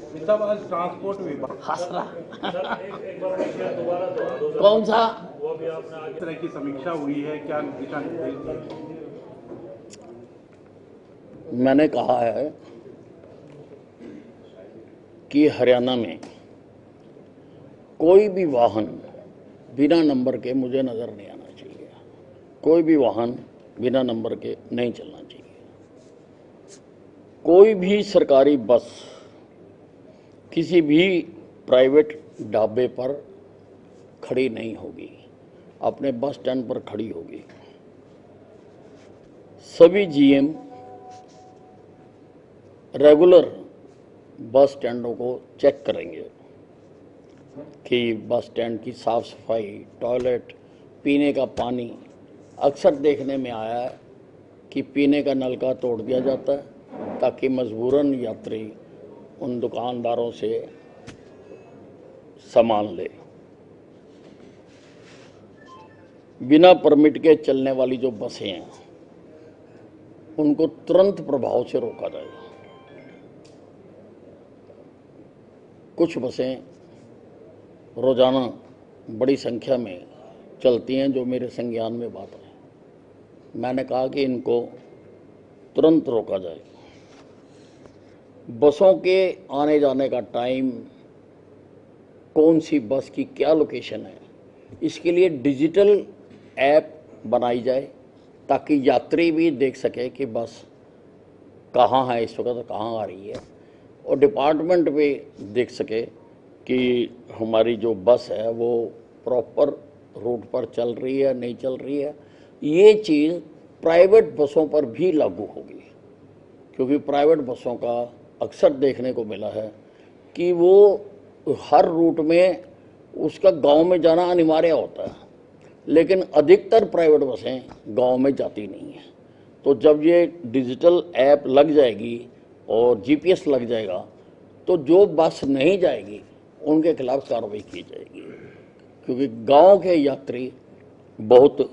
साहब आज ट्रांसपोर्ट विभाग हंस रहा कौन सा इस तरह की समीक्षा हुई है, क्या दिशा निर्देश? मैंने कहा है कि हरियाणा में कोई भी वाहन बिना नंबर के मुझे नज़र नहीं आना चाहिए। कोई भी वाहन बिना नंबर के नहीं चलना चाहिए। कोई भी सरकारी बस किसी भी प्राइवेट ढाबे पर खड़ी नहीं होगी, अपने बस स्टैंड पर खड़ी होगी। सभी जीएम रेगुलर बस स्टैंडों को चेक करेंगे कि बस स्टैंड की साफ सफाई, टॉयलेट, पीने का पानी। अक्सर देखने में आया है कि पीने का नलका तोड़ दिया जाता है ताकि मजबूरन यात्री उन दुकानदारों से सामान ले। बिना परमिट के चलने वाली जो बसें हैं उनको तुरंत प्रभाव से रोका जाएगा। कुछ बसें रोजाना बड़ी संख्या में चलती हैं जो मेरे संज्ञान में बात है। मैंने कहा कि इनको तुरंत रोका जाए। बसों के आने जाने का टाइम, कौन सी बस की क्या लोकेशन है, इसके लिए डिजिटल ऐप बनाई जाए ताकि यात्री भी देख सके कि बस कहाँ है, इस वक्त कहाँ आ रही है, और डिपार्टमेंट भी देख सके कि हमारी जो बस है वो प्रॉपर रूट पर चल रही है, नहीं चल रही है। ये चीज़ प्राइवेट बसों पर भी लागू होगी, क्योंकि प्राइवेट बसों का अक्सर देखने को मिला है कि वो हर रूट में उसका गांव में जाना अनिवार्य होता है, लेकिन अधिकतर प्राइवेट बसें गांव में जाती नहीं हैं। तो जब ये डिजिटल ऐप लग जाएगी और जीपीएस लग जाएगा तो जो बस नहीं जाएगी उनके खिलाफ कार्रवाई की जाएगी, क्योंकि गांव के यात्री बहुत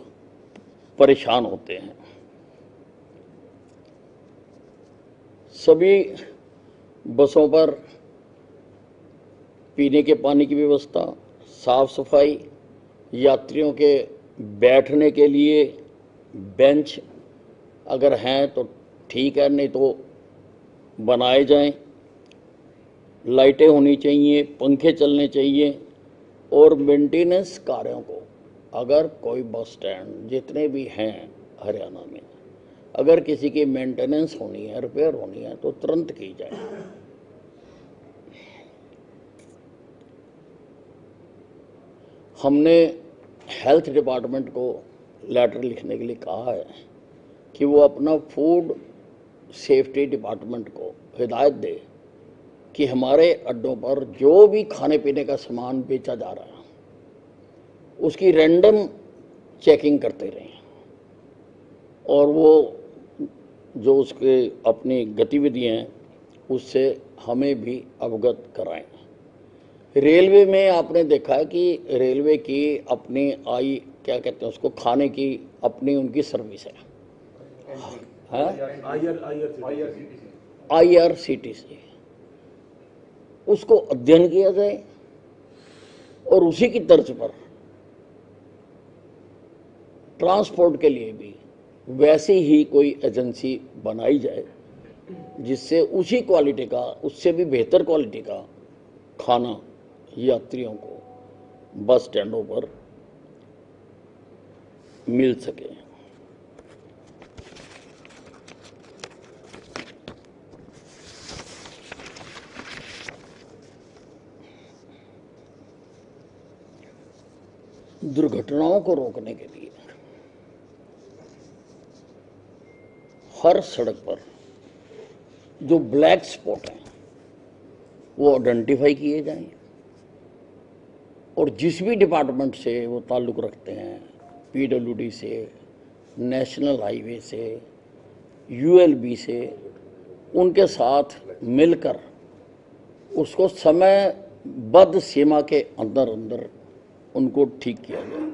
परेशान होते हैं। सभी बसों पर पीने के पानी की व्यवस्था, साफ सफाई, यात्रियों के बैठने के लिए बेंच अगर हैं तो ठीक है, नहीं तो बनाए जाएं। लाइटें होनी चाहिए, पंखे चलने चाहिए, और मेंटेनेंस कार्यों को, अगर कोई बस स्टैंड जितने भी हैं हरियाणा में, अगर किसी की मेंटेनेंस होनी है, रिपेयर होनी है, तो तुरंत की जाए। हमने हेल्थ डिपार्टमेंट को लेटर लिखने के लिए कहा है कि वो अपना फूड सेफ्टी डिपार्टमेंट को हिदायत दे कि हमारे अड्डों पर जो भी खाने पीने का सामान बेचा जा रहा है उसकी रैंडम चेकिंग करते रहें, और वो जो उसके अपनी गतिविधियां हैं उससे हमें भी अवगत कराएं। रेलवे में आपने देखा है कि रेलवे की अपनी क्या कहते हैं उसको, खाने की अपनी उनकी सर्विस है, IRCTC। उसको अध्ययन किया जाए और उसी की तर्ज पर ट्रांसपोर्ट के लिए भी वैसी ही कोई एजेंसी बनाई जाए जिससे उसी क्वालिटी का, उससे भी बेहतर क्वालिटी का खाना यात्रियों को बस स्टैंडों पर मिल सके। दुर्घटनाओं को रोकने के लिए हर सड़क पर जो ब्लैक स्पॉट हैं वो आइडेंटिफाई किए जाएं, और जिस भी डिपार्टमेंट से वो ताल्लुक़ रखते हैं, PWD से, नेशनल हाईवे से, ULB से, उनके साथ मिलकर उसको समयबद्ध सीमा के अंदर अंदर उनको ठीक किया जाए।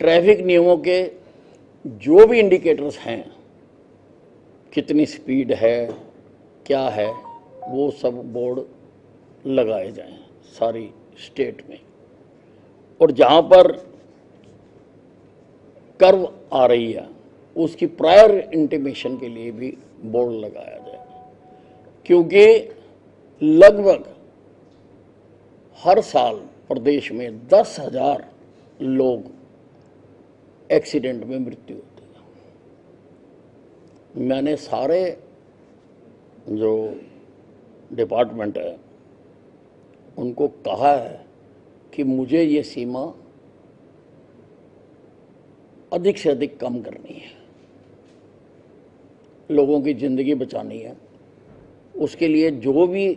ट्रैफिक नियमों के जो भी इंडिकेटर्स हैं, कितनी स्पीड है, क्या है, वो सब बोर्ड लगाए जाएं सारी स्टेट में, और जहां पर कर्व आ रही है उसकी प्रायर इंटीमेशन के लिए भी बोर्ड लगाया जाए, क्योंकि लगभग हर साल प्रदेश में 10,000 लोग एक्सीडेंट में मृत्यु होती है। मैंने सारे जो डिपार्टमेंट है उनको कहा है कि मुझे ये सीमा अधिक से अधिक कम करनी है, लोगों की ज़िंदगी बचानी है। उसके लिए जो भी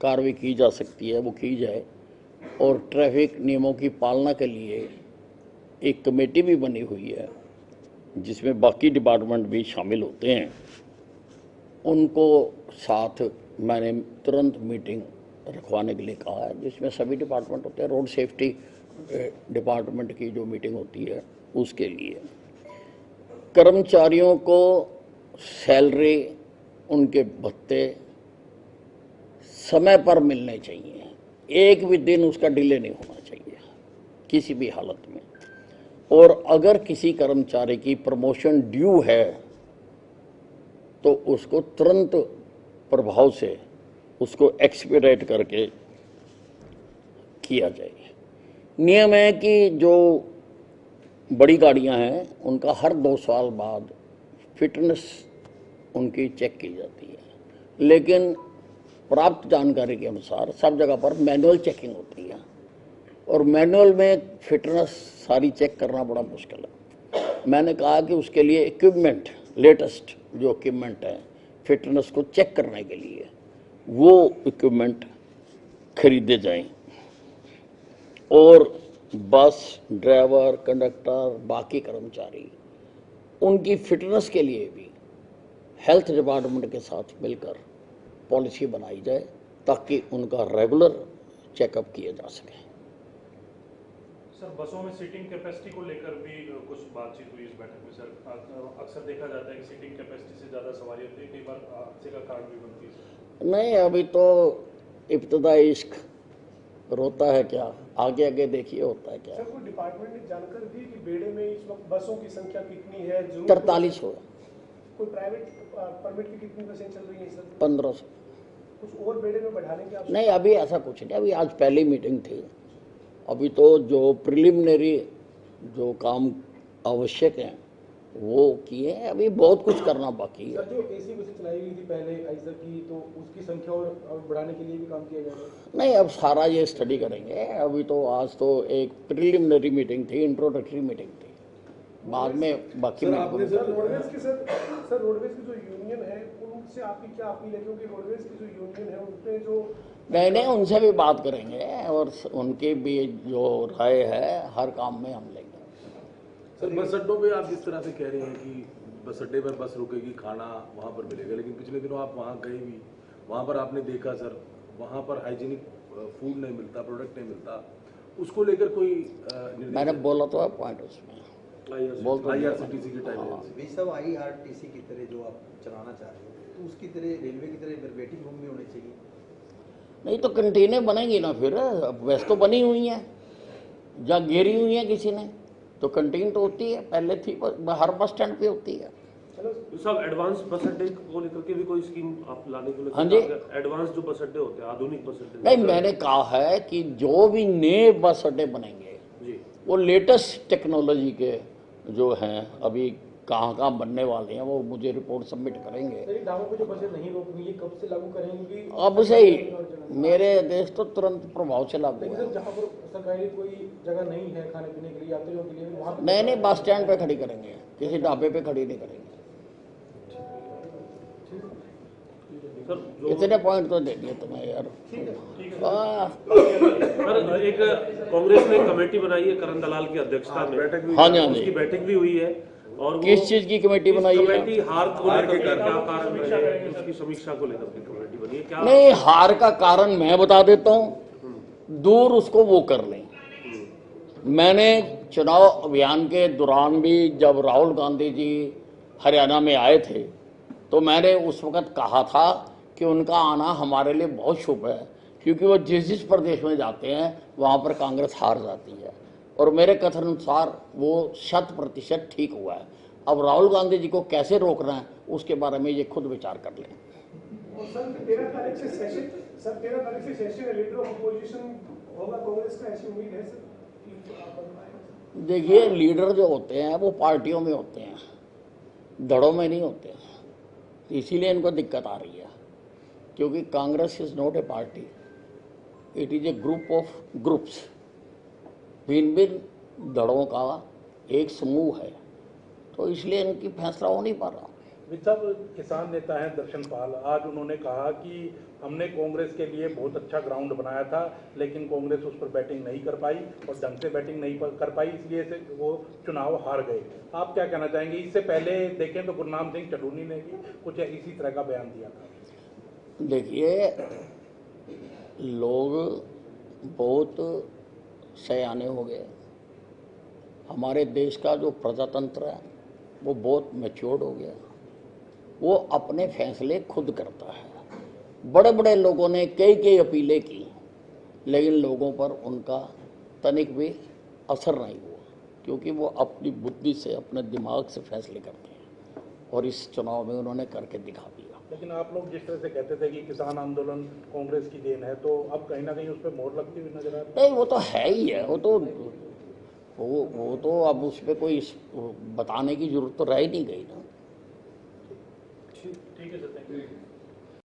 कार्रवाई की जा सकती है वो की जाए, और ट्रैफिक नियमों की पालना के लिए एक कमेटी भी बनी हुई है जिसमें बाकी डिपार्टमेंट भी शामिल होते हैं। उनको साथ मैंने तुरंत मीटिंग रखवाने के लिए कहा है, जिसमें सभी डिपार्टमेंट होते हैं। रोड सेफ्टी डिपार्टमेंट की जो मीटिंग होती है उसके लिए कर्मचारियों को सैलरी, उनके भत्ते समय पर मिलने चाहिए, एक भी दिन उसका डिले नहीं होना चाहिए किसी भी हालत में। और अगर किसी कर्मचारी की प्रमोशन ड्यू है तो उसको तुरंत प्रभाव से उसको एक्सपीडिएट करके किया जाए। नियम है कि जो बड़ी गाड़ियां हैं उनका हर 2 साल बाद फिटनेस उनकी चेक की जाती है, लेकिन प्राप्त जानकारी के अनुसार सब जगह पर मैनुअल चेकिंग होती है, और मैनुअल में फिटनेस सारी चेक करना बड़ा मुश्किल है। मैंने कहा कि उसके लिए इक्विपमेंट, लेटेस्ट जो इक्विपमेंट है फिटनेस को चेक करने के लिए, वो इक्विपमेंट खरीदे जाएं, और बस ड्राइवर, कंडक्टर, बाकी कर्मचारी उनकी फिटनेस के लिए भी हेल्थ डिपार्टमेंट के साथ मिलकर पॉलिसी बनाई जाए ताकि उनका रेगुलर चेकअप किया जा सके। सर, बसों में सीटिंग कैपेसिटी को लेकर भी कुछ बातचीत हुई इस बैठक में सर। अक्सर देखा जाता है कि सीटिंग कैपेसिटी से ज़्यादा सवारी होती है, कई बार हादसे का कारण भी बनती है सर। नहीं, अभी तो इब्तिदाई इश्क रोता है क्या, आगे आगे देखिए होता है क्या। सर, कोई डिपार्टमेंट ने जानकारी दी कि बेड़े में इस वक्त बसों की संख्या कितनी है? 43 होगा। कोई प्राइवेट परमिट की कितनी बसें चल रही हैं सर? 1500। कुछ और बेड़े में बढ़ाने की आवश्यकता? नहीं, अभी ऐसा कुछ नहीं। अभी आज पहली मीटिंग थी, अभी तो जो प्रिलिमिनरी जो काम आवश्यक हैं वो किए हैं, अभी बहुत कुछ करना बाकी है। सर, जो एसी बसें चलाई गई थी पहले आइसर की, तो उसकी संख्या और बढ़ाने के लिए भी काम किया जाएगा? नहीं, अब सारा ये स्टडी करेंगे। अभी तो आज तो एक प्रिलिमिनरी मीटिंग थी, इंट्रोडक्टरी मीटिंग थी, बाद में बाकी सर रोडवेज की जो यूनियन है उनसे आपकी क्या अपील है? क्योंकि रोडवेज की जो यूनियन है उनपे जो नहीं, उनसे भी बात करेंगे और उनकी भी जो राय है हर काम में हम लेंगे। सर, बस अड्डों पे आप जिस तरह से कह रहे हैं कि बस अड्डे पर बस रुकेगी, खाना वहाँ पर मिलेगा, लेकिन पिछले दिनों आप वहाँ गए भी, वहाँ पर आपने देखा सर, वहाँ पर हाइजीनिक फूड नहीं मिलता, प्रोडक्ट नहीं मिलता, उसको लेकर कोई मैंने बोला तो है पॉइंट उसमें IRCTC की टाइम वे सब IRTC की तरह जो आप चलाना चाह रहे हो, तो उसकी तरह रेलवे की तरह वेटिंग रूम भी होने चाहिए। नहीं तो कंटेनर बनेंगी ना, फिर वैसे तो बनी हुई हैं, जहाँ घेरी हुई हैं किसी ने, तो कंटीन तो होती है, पहले थी, हर बस स्टैंड पे होती है। साहब, एडवांस बस अड्डे को लेकर के भी कोई स्कीम आप लाने को लेकर? हाँ जी, एडवांस जो बस अड्डे होते हैं, आधुनिक बस अड्डे। नहीं, मैंने कहा है कि जो भी नए बस अड्डे बनेंगे जी, वो लेटेस्ट टेक्नोलॉजी के जो हैं, अभी कहाँ बनने वाले हैं, वो मुझे रिपोर्ट सबमिट करेंगे। सर, दावों पे जो बसें नहीं रोकनी है कब से लागू करेंगे? अब से ही, मेरे आदेश तो तुरंत प्रभाव से लागू लेकिन है। सर, जहाँ पर सरकारी कोई जगह नहीं है खाने पीने के लिए यात्रियों के लिए, वहाँ नहीं, बस स्टैंड पे खड़ी करेंगे, किसी ढाबे पे खड़ी नहीं करेंगे। सर इतने पॉइंट तो दे दिए तुम्हें यार। सर, एक कांग्रेस ने कमेटी बनाई है करण दलाल की अध्यक्षता में, हाँ जी, हाँ उसकी जी। बैठक भी हुई है, और वो किस चीज की कमेटी बनाई है? कमेटी हार को लेकर के क्या कारण रहे, उसकी समीक्षा को लेकर के कमेटी बनी है क्या? नहीं, हार का कारण मैं बता देता हूँ, दूर उसको वो कर लें। मैंने चुनाव अभियान के दौरान भी जब राहुल गांधी जी हरियाणा में आए थे तो मैंने उस वक्त कहा था कि उनका आना हमारे लिए बहुत शुभ है, क्योंकि वो जिस प्रदेश में जाते हैं वहाँ पर कांग्रेस हार जाती है, और मेरे कथन अनुसार वो 100% ठीक हुआ है। अब राहुल गांधी जी को कैसे रोकना है उसके बारे में ये खुद विचार कर लें। और सर 13 तारीख से सेशन है, लीडर ऑफ अपोजिशन होगा कांग्रेस का, ऐसी उम्मीद है सर कि आप बन पाएंगे? देखिए, लीडर जो होते हैं वो पार्टियों में होते हैं, दड़ों में नहीं होते, इसीलिए इनको दिक्कत आ रही है, क्योंकि Congress is not a party, it is a group of groups, भिन्न भिन्न दड़ों का एक समूह है, तो इसलिए इनकी फैसला हो नहीं पा रहा। विज साहब, किसान नेता हैं दर्शन पाल, आज उन्होंने कहा कि हमने कांग्रेस के लिए बहुत अच्छा ग्राउंड बनाया था, लेकिन कांग्रेस उस पर बैटिंग नहीं कर पाई और ढंग से बैटिंग नहीं कर पाई, इसलिए से वो चुनाव हार गए। आप क्या कहना चाहेंगे? इससे पहले देखें तो गुरनाम सिंह चढ़ूनी ने भी कुछ इसी तरह का बयान दिया था। देखिए, लोग बहुत सयाने हो गए, हमारे देश का जो प्रजातंत्र है वो बहुत मैच्योर्ड हो गया, वो अपने फैसले खुद करता है। बड़े बड़े लोगों ने कई अपीलें की, लेकिन लोगों पर उनका तनिक भी असर नहीं हुआ, क्योंकि वो अपनी बुद्धि से, अपने दिमाग से फैसले करते हैं, और इस चुनाव में उन्होंने करके दिखा दिया। लेकिन आप लोग जिस तरह से कहते थे कि किसान आंदोलन कांग्रेस की देन है, तो अब कहीं ना कहीं उस पर मोहर लगती हुई नजर आ रही है। नहीं, वो तो है ही है, वो तो अब उस पर कोई बताने की जरूरत तो रह ही नहीं गई ना। ठीक है सर।